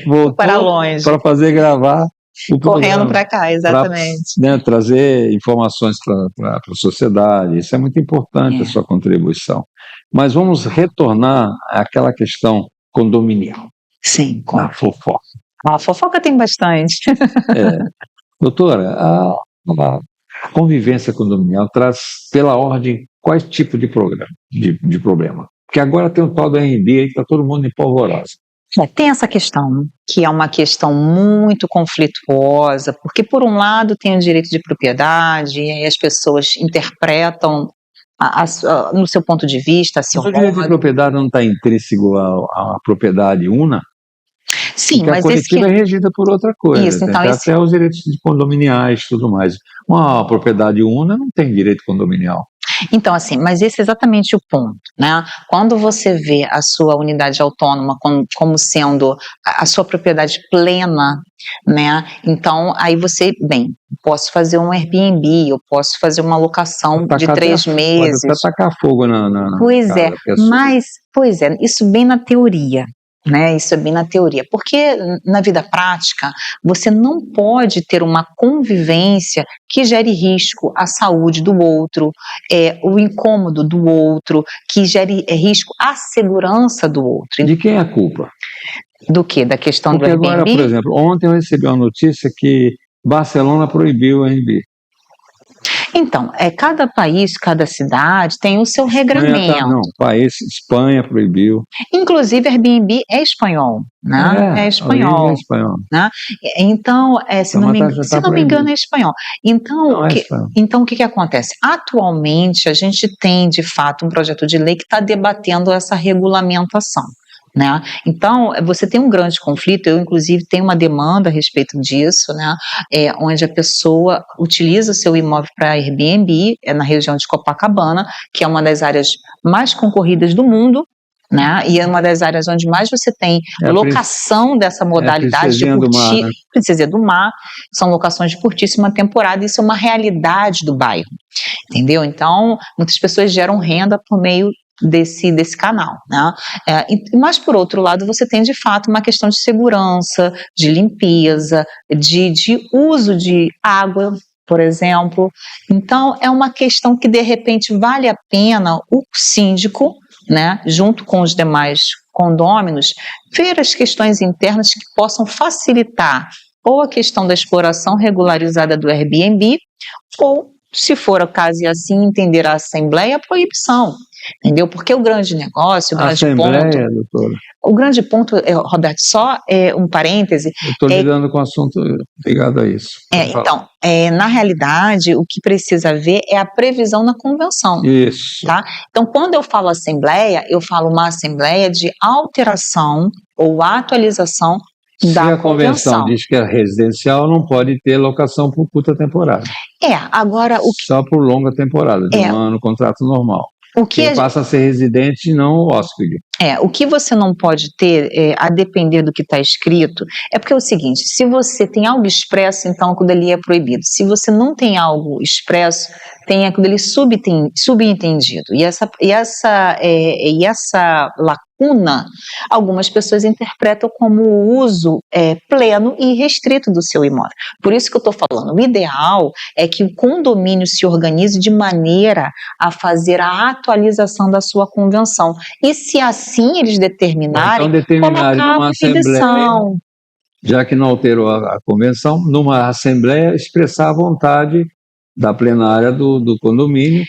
Voltou para longe. Para fazer gravar. Correndo para cá, exatamente. Pra, trazer informações para a sociedade, isso é muito importante, a sua contribuição. Mas vamos retornar àquela questão condominial. Sim. A fofoca. A fofoca tem bastante. Doutora, a convivência condominial traz, pela ordem, quais tipos de problema? Porque agora tem o tal do RB aí que está todo mundo em polvorosa. Tem essa questão, que é uma questão muito conflituosa, porque por um lado tem o direito de propriedade, e aí as pessoas interpretam no seu ponto de vista, o direito de propriedade não está intrínseco à propriedade una? Sim, porque mas a coletiva é regida por outra coisa. Isso, então até os direitos condominiais e tudo mais. Uma propriedade una não tem direito condominial. Então, assim, mas esse é exatamente o ponto, né? Quando você vê a sua unidade autônoma como sendo a sua propriedade plena, né? Então, aí você, posso fazer um Airbnb, eu posso fazer uma locação de 3 meses. Pode até tacar fogo na Pois é, isso bem na teoria. Né, isso é bem na teoria, porque na vida prática você não pode ter uma convivência que gere risco à saúde do outro, o incômodo do outro, que gere risco à segurança do outro. De quem é a culpa? Do quê? Da questão porque do Airbnb? Agora, por exemplo, ontem eu recebi uma notícia que Barcelona proibiu o Airbnb. Então, cada país, cada cidade tem o seu regramento. Espanha proibiu. Inclusive, Airbnb é espanhol, né? É espanhol. É espanhol. Né? Então, se não me engano, é espanhol. Então, o que acontece? Atualmente, a gente tem, de fato, um projeto de lei que está debatendo essa regulamentação. Né? Então, você tem um grande conflito, eu inclusive tenho uma demanda a respeito disso, né? Onde a pessoa utiliza o seu imóvel para Airbnb, na região de Copacabana, que é uma das áreas mais concorridas do mundo, né? E é uma das áreas onde mais você tem locação dessa modalidade de Princesa do Mar, são locações de curtíssima temporada, isso é uma realidade do bairro, entendeu? Então, muitas pessoas geram renda por meio desse canal, né? Mas por outro lado você tem de fato uma questão de segurança, de limpeza, de uso de água, por exemplo. Então é uma questão que de repente vale a pena o síndico, né, junto com os demais condôminos, ver as questões internas que possam facilitar ou a questão da exploração regularizada do Airbnb, ou, se for o caso e assim entender a Assembleia, a proibição. Entendeu? Porque o grande negócio, o grande Assembleia, doutora. o grande ponto, Roberto, só um parêntese. Eu estou lidando com o assunto ligado a isso. Então, na realidade, o que precisa ver é a previsão na convenção. Isso. Tá? Então, quando eu falo assembleia, eu falo uma assembleia de alteração ou atualização Se da a convenção diz que é residencial, não pode ter locação por curta temporada. Agora Só por longa temporada, de um ano, contrato normal. o que passa a ser residente e não hóspede. O que você não pode ter, a depender do que está escrito, é porque é o seguinte: se você tem algo expresso, então aquilo ali é proibido. Se você não tem algo expresso, tem aquilo ali subentendido. E essa lacuna, algumas pessoas interpretam como o uso pleno e restrito do seu imóvel. Por isso que eu estou falando, o ideal é que o condomínio se organize de maneira a fazer a atualização da sua convenção. E se assim eles determinarem, colocar numa assembleia, já que não alterou a convenção, numa assembleia expressar a vontade da plenária do condomínio.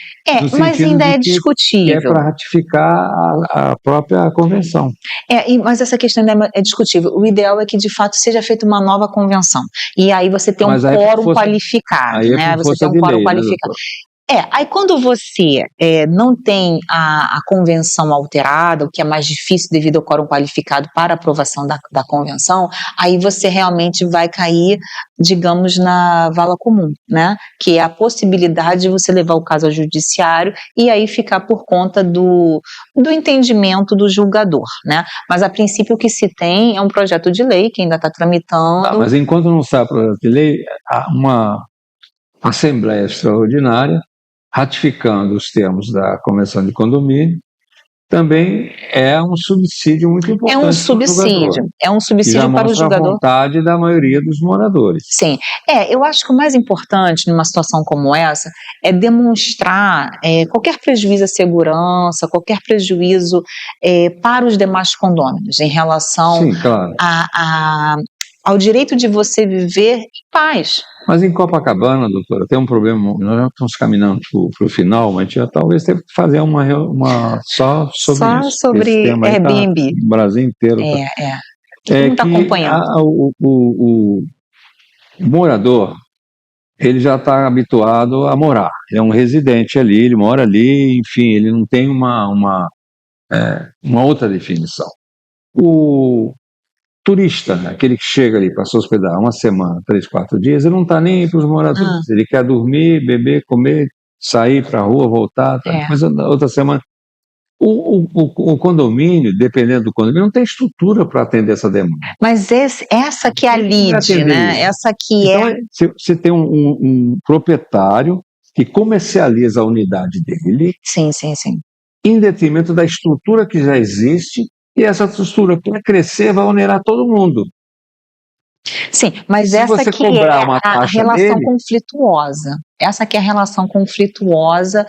Mas ainda é discutível. É para ratificar a própria convenção. Mas essa questão ainda é discutível. O ideal é que, de fato, seja feita uma nova convenção. E aí você tem um quórum qualificado. Né? Você tem um quórum qualificado. Aí quando você não tem a convenção alterada, o que é mais difícil devido ao quórum qualificado para aprovação da convenção, aí você realmente vai cair, digamos, na vala comum, né? Que é a possibilidade de você levar o caso ao judiciário e aí ficar por conta do entendimento do julgador, né? Mas a princípio o que se tem é um projeto de lei que ainda está tramitando. Mas enquanto não sai o projeto de lei, há uma assembleia extraordinária ratificando os termos da Convenção de Condomínio, também é um subsídio muito importante. É um subsídio para o julgador. A vontade da maioria dos moradores. Sim. Eu acho que o mais importante numa situação como essa é demonstrar qualquer prejuízo à segurança, qualquer prejuízo para os demais condôminos em relação Sim, claro. ao direito de você viver em paz. Mas em Copacabana, doutora, tem um problema, nós já estamos caminhando para o final, mas já talvez tenha que fazer uma só sobre isso. Sobre Airbnb. O Brasil inteiro. Todo mundo está acompanhando. O morador, ele já está habituado a morar, ele é um residente ali, ele mora ali, enfim, ele não tem uma outra definição. O turista, aquele que chega ali para se hospedar uma semana, 3, 4 dias, ele não está nem para os moradores. Ele quer dormir, beber, comer, sair para a rua, voltar, mas outra semana. O condomínio, dependendo do condomínio, não tem estrutura para atender essa demanda. Mas essa que é a lead, né? Essa que então, você tem um proprietário que comercializa a unidade dele. Sim. Em detrimento da estrutura que já existe. E essa estrutura, para crescer, vai onerar todo mundo. Sim, mas essa que é a relação conflituosa. Essa que é a relação conflituosa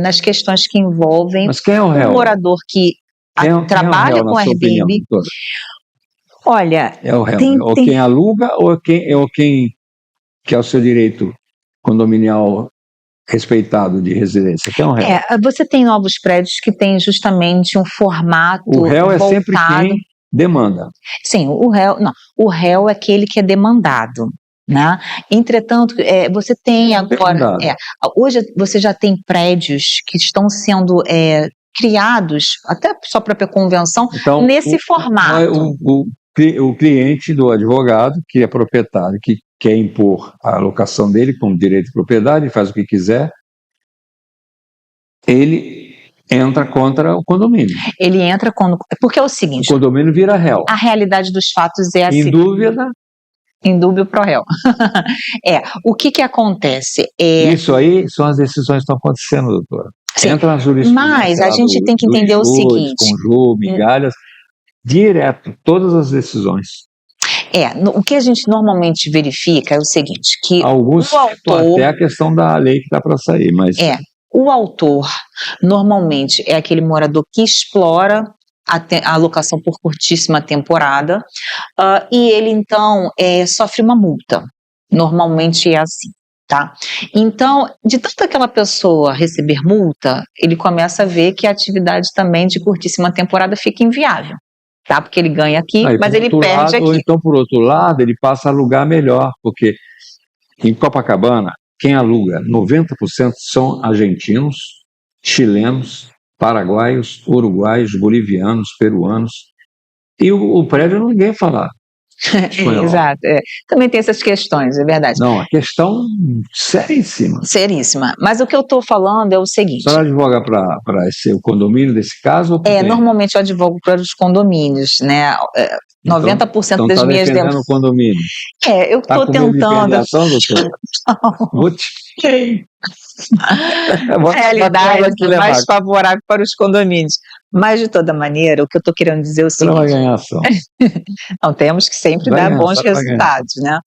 nas questões que envolvem o morador que trabalha com Airbnb. Olha, é o réu, ou quem aluga ou quem que é o seu direito condominial respeitado de residência, que é um réu. Você tem novos prédios que têm justamente um formato O réu voltado. É sempre quem demanda. Sim, o réu é aquele que é demandado, né? Entretanto, você tem agora, hoje você já tem prédios que estão sendo criados, até sua própria convenção, então, nesse formato. O cliente do advogado, que é proprietário, que quer impor a locação dele como direito de propriedade, faz o que quiser, ele entra contra o condomínio. Ele entra porque é o seguinte... O condomínio vira réu. A realidade dos fatos é assim... Em dúvida... Indúbio pro réu. O que acontece? Isso aí são as decisões que estão acontecendo, doutora. Sim, entra na jurisprudência. Mas a gente tem que entender o seguinte... Conjuro, migalhas, direto, todas as decisões. O que a gente normalmente verifica é o seguinte, que alguns o autor... até a questão da lei que está para sair, mas... O autor, normalmente, é aquele morador que explora a locação por curtíssima temporada, e ele então sofre uma multa. Normalmente é assim, tá? Então, de tanto aquela pessoa receber multa, ele começa a ver que a atividade também de curtíssima temporada fica inviável, tá? Porque ele ganha aqui, Aí, mas por ele outro perde lado, aqui. ou então, por outro lado, ele passa a alugar melhor, porque em Copacabana, quem aluga, 90% são argentinos, chilenos, paraguaios, uruguaios, bolivianos, peruanos, e o prédio ninguém fala espanhol. Exato. Também tem essas questões, é verdade. Não, a questão seríssima. Seríssima. Mas o que eu estou falando é o A seguinte. senhora advoga para o condomínio desse caso? Ou por quem? Normalmente eu advogo para os condomínios, né? 90% então das tá minhas defendendo o condomínio. eu Tá estou com medo de tentando. mediação, doutor? Vou te... A realidade é mais favorável para os condomínios. Mas, de toda maneira, o que eu estou querendo dizer é o Você não vai seguinte: ganhar ação. não, temos que sempre Vai dar ganhar, bons vai ganhar. resultados, né?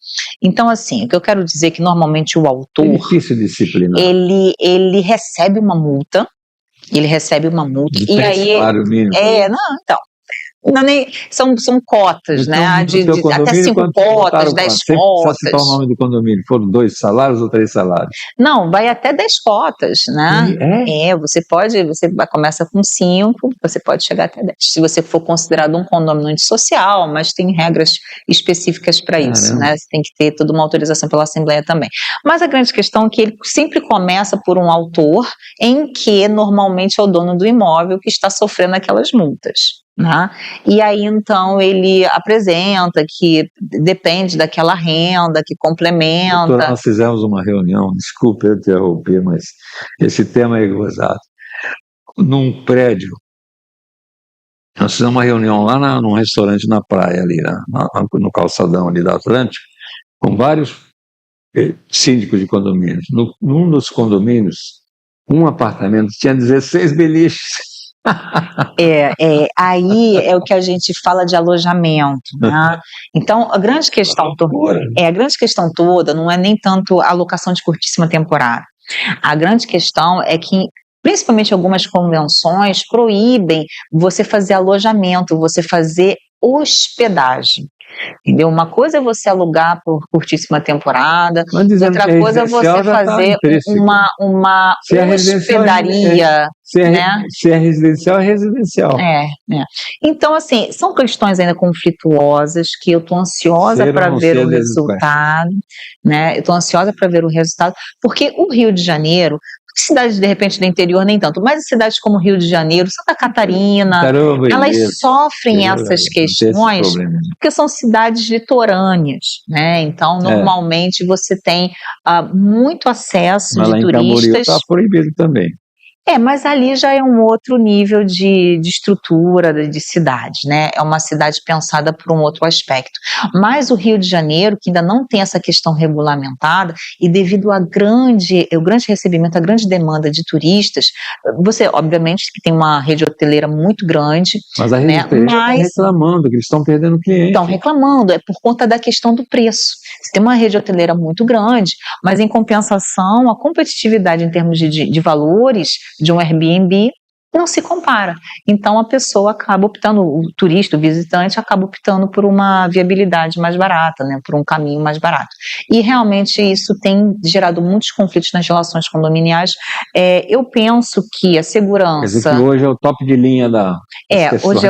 Então, assim, o que eu quero dizer é que normalmente o É autor, difícil disciplinar. ele recebe uma multa, De e 3 aí... salários mínimos. Não, então... Não, nem, são cotas, Então, né? no seu Até condomínio, 5 quantos cotas, votaram 10 quanto? Você precisa citar o cotas. nome do condomínio. Foram 2 salários ou 3 salários? Não, vai até 10 cotas, né? Você começa com 5, você pode chegar até 10. Se você for considerado um condomínio antissocial, mas tem regras específicas para isso, né? Você tem que ter toda uma autorização pela Assembleia também. Mas a grande questão é que ele sempre começa por um autor em que normalmente é o dono do imóvel que está sofrendo aquelas multas. Né? E aí então ele apresenta que depende daquela renda, que complementa. Doutora, nós fizemos uma reunião, desculpe eu interromper, mas esse tema é gozado. Num prédio, nós fizemos uma reunião lá num restaurante na praia, ali no calçadão ali da Atlântica, com vários síndicos de condomínios. Num dos condomínios, um apartamento tinha 16 beliches. Aí é o que a gente fala de alojamento, né? Então, a grande questão toda não é nem tanto a locação de curtíssima temporada. A grande questão é que, principalmente algumas convenções, proíbem você fazer alojamento, você fazer hospedagem. Entendeu? Uma coisa é você alugar por curtíssima temporada, outra coisa é você fazer uma hospedaria. Se é residencial, é residencial. Então, assim, são questões ainda conflituosas que eu estou ansiosa para ver o resultado, né? Eu estou ansiosa para ver o resultado, porque o Rio de Janeiro, cidades de repente do interior nem tanto, mas cidades como Rio de Janeiro, Santa Catarina, elas sofrem essas questões porque são cidades litorâneas, né? Então normalmente você tem muito acesso de turistas. Mas lá em Camboriú está proibido também. Mas ali já é um outro nível de estrutura de cidade, né? É uma cidade pensada por um outro aspecto. Mas o Rio de Janeiro, que ainda não tem essa questão regulamentada, e devido ao grande recebimento, à grande demanda de turistas, você, obviamente, que tem uma rede hoteleira muito grande. Mas a rede hoteleira está reclamando, que eles estão perdendo clientes. Estão reclamando, é por conta da questão do preço. Você tem uma rede hoteleira muito grande, mas em compensação, a competitividade em termos de valores de um Airbnb não se compara. Então a pessoa acaba optando, o turista, o visitante acaba optando por uma viabilidade mais barata, né, por um caminho mais barato. E realmente isso tem gerado muitos conflitos nas relações condominiais. Eu penso que a segurança... Quer dizer que hoje é o top de linha da... hoje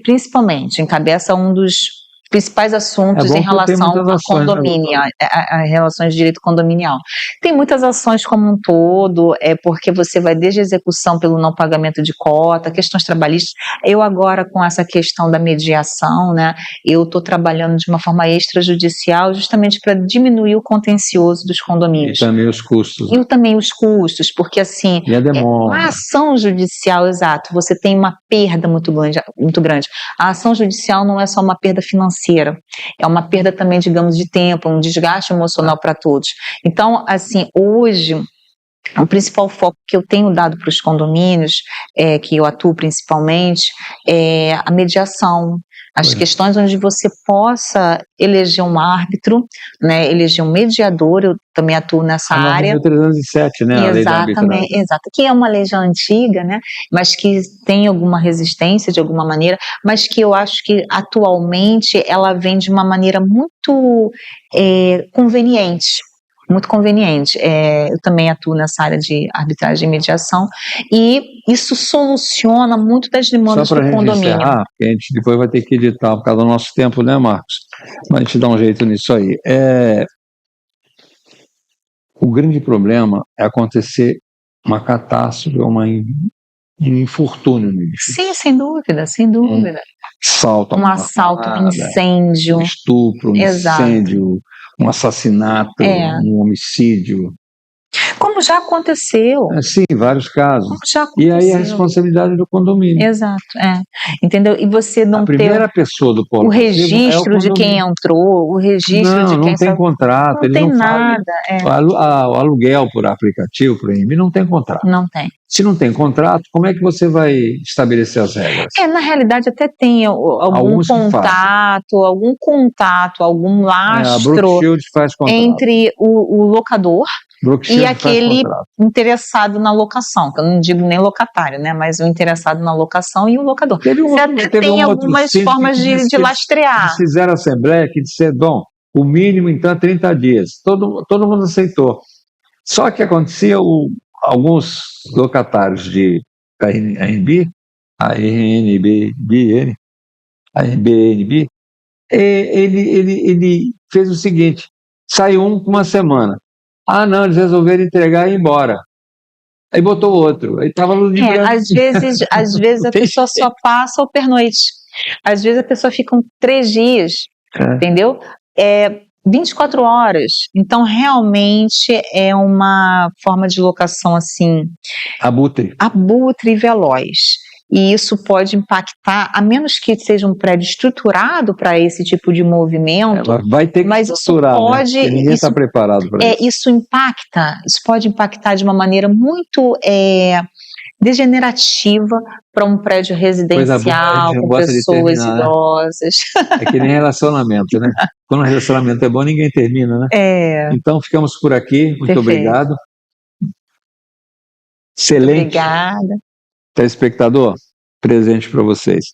principalmente encabeça um dos principais assuntos em relação a condomínio, a relações de direito condominial. Tem muitas ações como um todo, porque você vai desde a execução pelo não pagamento de cota, questões trabalhistas. Eu agora, com essa questão da mediação, né, eu estou trabalhando de uma forma extrajudicial justamente para diminuir o contencioso dos condomínios. E também os custos. Porque assim, e a demora. A ação judicial, exato, você tem uma perda muito grande. A ação judicial não é só uma perda financeira, é uma perda também, digamos, de tempo, um desgaste emocional para todos. Então, assim, hoje, o principal foco que eu tenho dado para os condomínios, que eu atuo principalmente, é a mediação, As Pois é. questões onde você possa eleger um árbitro, né, eleger um mediador, eu também atuo nessa A área. 9.307, né? A lei da arbitragem. Exatamente, exato, que é uma lei já antiga, né, mas que tem alguma resistência de alguma maneira, mas que eu acho que atualmente ela vem de uma maneira muito conveniente. Muito conveniente. Eu também atuo nessa área de arbitragem e mediação, e isso soluciona muito das demandas Só do para a gente condomínio. encerrar, porque a gente depois vai ter que editar por causa do nosso tempo, né, Marcos? Mas a gente dá um jeito nisso aí. O grande problema é acontecer uma catástrofe, um infortúnio no edifício. Sim, sem dúvida, sem dúvida. Assalto, Um assalto, um um incêndio. estupro, um Exato. incêndio, um assassinato, um homicídio. Como já aconteceu. Sim, vários casos. Como já E aconteceu. aí a responsabilidade do condomínio. Exato, entendeu? E você não A ter primeira pessoa do polo o passivo registro é o de quem condomínio. entrou, o registro de Não, quem não tem saiu. contrato, Não eles tem não fazem. nada. O aluguel por aplicativo, por EMB, não tem contrato. Não tem. Se não tem contrato, como é que você vai estabelecer as regras? Na realidade até tem algum Alguns que contato, algum A lastro Brookfield faz contrato. entre o locador Brookfield e faz aquele contrato. interessado na locação, que eu não digo nem locatário, né, mas o interessado na locação e o locador. Teve Você até tem algumas formas de lastrear. Eles fizeram a assembleia que disseram, bom, o mínimo então é 30 dias. Todo mundo aceitou. Só que acontecia, alguns locatários de ANB, ele fez o seguinte, saiu um com uma semana. Ah, não, eles resolveram entregar e ir embora. Aí botou outro. Aí estava ludibriando. Às vezes a pessoa só passa o pernoite. Às vezes a pessoa fica 3 dias, entendeu? 24 horas. Então, realmente é uma forma de locação assim. Abutre e veloz. E isso pode impactar, a menos que seja um prédio estruturado para esse tipo de movimento. Vai ter que mas estruturar, isso pode, né? Porque ninguém está preparado para isso. Isso pode impactar de uma maneira muito degenerativa para um prédio residencial, com pessoas idosas. É que nem relacionamento, né? Quando o relacionamento é bom, ninguém termina, né? Então, ficamos por aqui. Muito obrigado. Excelente. Obrigada. Telespectador, presente para vocês.